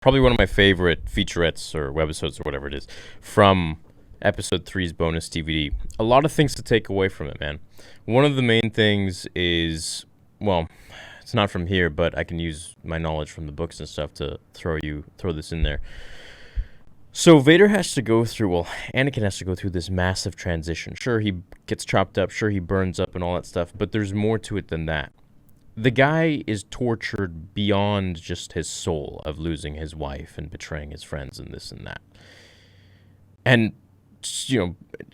Probably one of my favorite featurettes or webisodes or whatever it is from episode 3's bonus DVD. A lot of things to take away from it, man. One of the main things is, well, it's not from here, but I can use my knowledge from the books and stuff to throw this in there. So Vader has to go through, well, Anakin has to go through this massive transition. Sure, he gets chopped up, sure, he burns up and all that stuff, but there's more to it than that. The guy is tortured beyond just his soul of losing his wife and betraying his friends and this and that. And,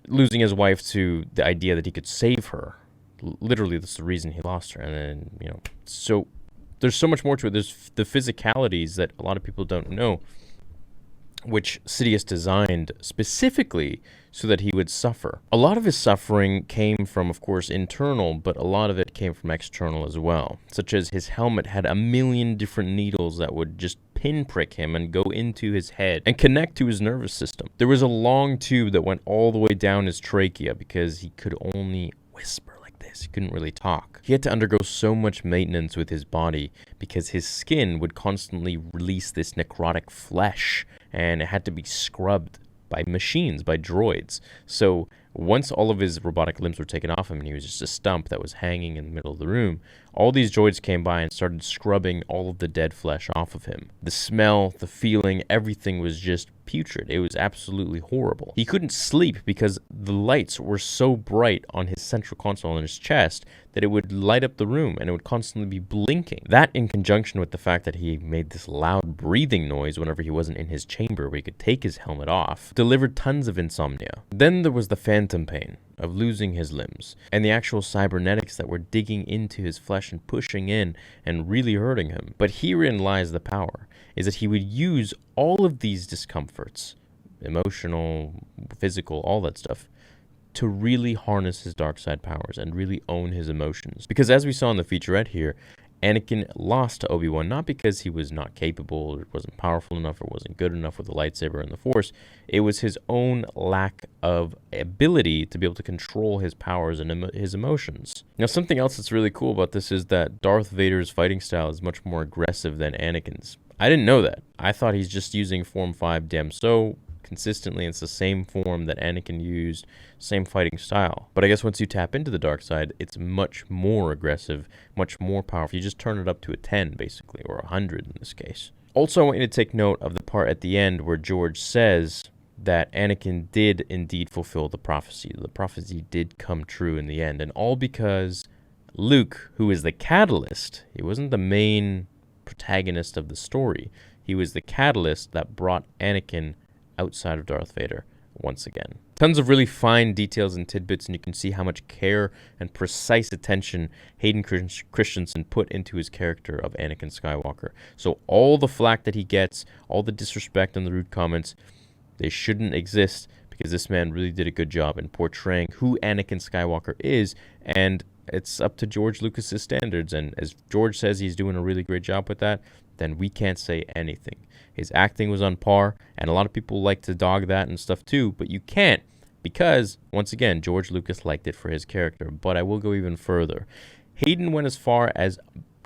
losing his wife to the idea that he could save her. Literally, that's the reason he lost her. And then, so there's so much more to it. There's the physicalities that a lot of people don't know, which Sidious designed specifically so that he would suffer. A lot of his suffering came from, of course, internal, but a lot of it came from external as well, such as his helmet had a million different needles that would just pinprick him and go into his head and connect to his nervous system. There was a long tube that went all the way down his trachea because he could only whisper. He couldn't really talk. He had to undergo so much maintenance with his body because his skin would constantly release this necrotic flesh, and it had to be scrubbed by machines, by droids. So once all of his robotic limbs were taken off him and he was just a stump that was hanging in the middle of the room, all these droids came by and started scrubbing all of the dead flesh off of him. The smell, the feeling, everything was just putrid. It was absolutely horrible. He couldn't sleep because the lights were so bright on his central console on his chest that it would light up the room and it would constantly be blinking. That, in conjunction with the fact that he made this loud breathing noise whenever he wasn't in his chamber where he could take his helmet off, delivered tons of insomnia. Then there was the phantom pain of losing his limbs and the actual cybernetics that were digging into his flesh and pushing in and really hurting him. But herein lies the power, is that he would use all of these discomforts, emotional, physical, all that stuff, to really harness his dark side powers and really own his emotions. Because as we saw in the featurette here, Anakin lost to Obi-Wan not because he was not capable or wasn't powerful enough or wasn't good enough with the lightsaber and the Force. It was his own lack of ability to be able to control his powers and his emotions. Now, something else that's really cool about this is that Darth Vader's fighting style is much more aggressive than Anakin's. I didn't know that. I thought he's just using Form 5 Dem so consistently. It's the same form that Anakin used, same fighting style. But I guess once you tap into the dark side, it's much more aggressive, much more powerful. You just turn it up to a 10, basically, or 100 in this case. Also, I want you to take note of the part at the end where George says that Anakin did indeed fulfill the prophecy. The prophecy did come true in the end, and all because Luke, who is the catalyst, he wasn't the main protagonist of the story. He was the catalyst that brought Anakin outside of Darth Vader once again. Tons of really fine details and tidbits, and you can see how much care and precise attention Hayden Christensen put into his character of Anakin Skywalker. So all the flack that he gets, all the disrespect and the rude comments, they shouldn't exist because this man really did a good job in portraying who Anakin Skywalker is, and it's up to George Lucas's standards, and as George says he's doing a really great job with that, then we can't say anything. His acting was on par, and a lot of people like to dog that and stuff too, but you can't because, once again, George Lucas liked it for his character. But I will go even further. Hayden went as far as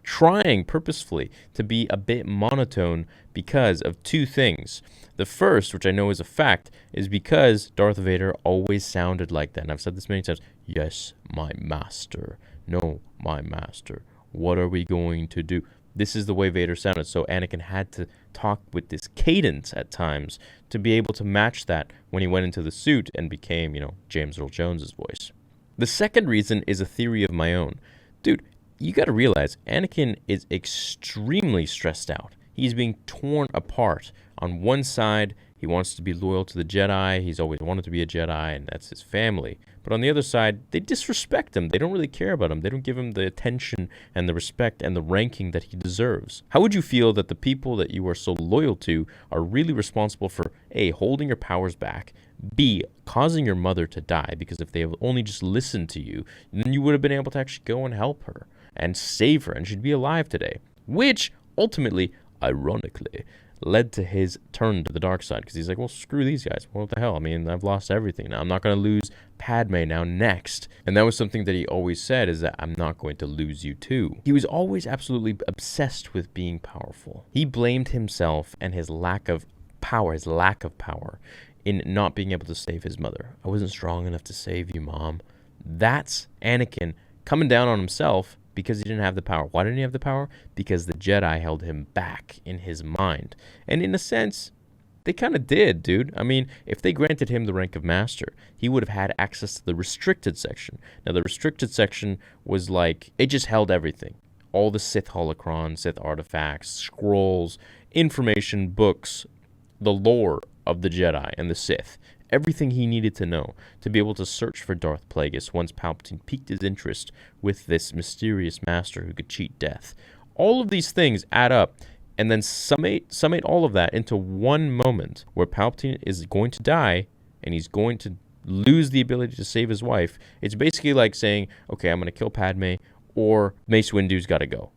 trying purposefully to be a bit monotone because of two things. The first, which I know is a fact, is because Darth Vader always sounded like that. And I've said this many times. Yes, my master. No, my master. What are we going to do? This is the way Vader sounded. So Anakin had to talk with this cadence at times to be able to match that when he went into the suit and became, James Earl Jones's voice. The second reason is a theory of my own. Dude, you got to realize Anakin is extremely stressed out. He's being torn apart. On one side, he wants to be loyal to the Jedi. He's always wanted to be a Jedi, and that's his family. But on the other side, they disrespect him. They don't really care about him. They don't give him the attention and the respect and the ranking that he deserves. How would you feel that the people that you are so loyal to are really responsible for A, holding your powers back, B, causing your mother to die? Because if they have only just listened to you, then you would have been able to actually go and help her and save her, and she'd be alive today. Which, ultimately, ironically, led to his turn to the dark side, because he's like, well, screw these guys. What the hell? I mean, I've lost everything now. I'm not going to lose Padme now next. And that was something that he always said, is that I'm not going to lose you too. He was always absolutely obsessed with being powerful. He blamed himself and his lack of power, in not being able to save his mother. I wasn't strong enough to save you, Mom. That's Anakin coming down on himself because he didn't have the power. Why didn't he have the power? Because the Jedi held him back in his mind. And in a sense, they kind of did, dude. I mean, if they granted him the rank of master, he would have had access to the restricted section. Now, the restricted section was like, it just held everything. All the Sith holocrons, Sith artifacts, scrolls, information, books, the lore of the Jedi and the Sith. Everything he needed to know to be able to search for Darth Plagueis once Palpatine piqued his interest with this mysterious master who could cheat death. All of these things add up, and then summate all of that into one moment where Palpatine is going to die and he's going to lose the ability to save his wife. It's basically like saying, okay, I'm going to kill Padme, or Mace Windu's got to go.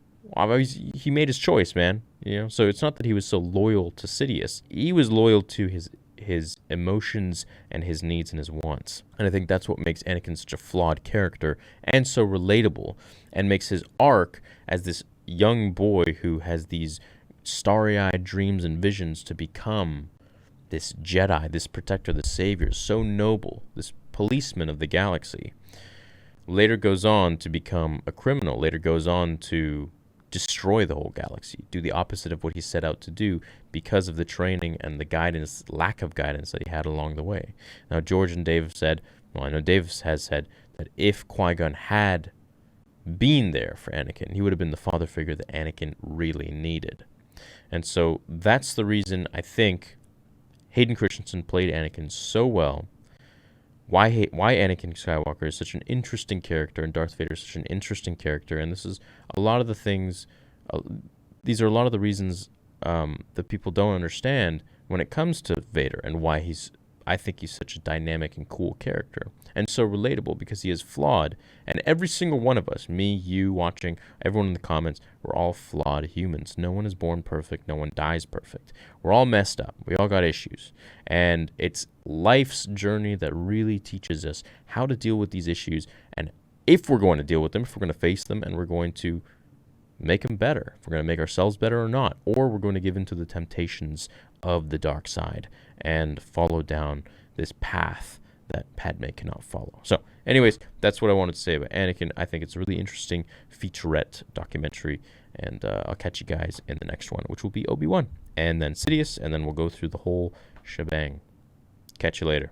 He made his choice, man. So it's not that he was so loyal to Sidious. He was loyal to his emotions and his needs and his wants. And I think that's what makes Anakin such a flawed character and so relatable, and makes his arc as this young boy who has these starry-eyed dreams and visions to become this Jedi, this protector, this savior, so noble, this policeman of the galaxy. Later goes on to become a criminal, later goes on to destroy the whole galaxy, do the opposite of what he set out to do because of the training and the guidance, lack of guidance that he had along the way. Now, George and Dave have said, well, I know Dave has said that if Qui-Gon had been there for Anakin, he would have been the father figure that Anakin really needed. And so that's the reason I think Hayden Christensen played Anakin so well. Why Anakin Skywalker is such an interesting character, and Darth Vader is such an interesting character. And this is a lot of the things, these are a lot of the reasons that people don't understand when it comes to Vader, and why I think he's such a dynamic and cool character, and so relatable, because he is flawed. And every single one of us, me, you, watching, everyone in the comments, we're all flawed humans. No one is born perfect. No one dies perfect. We're all messed up. We all got issues. And it's life's journey that really teaches us how to deal with these issues, and if we're going to deal with them, if we're going to face them, and we're going to make them better, if we're going to make ourselves better or not, or we're going to give in to the temptations of the dark side and follow down this path that Padme cannot follow. So anyways, that's what I wanted to say about Anakin. I think it's a really interesting featurette documentary, and I'll catch you guys in the next one, which will be Obi-Wan, and then Sidious, and then we'll go through the whole shebang. Catch you later.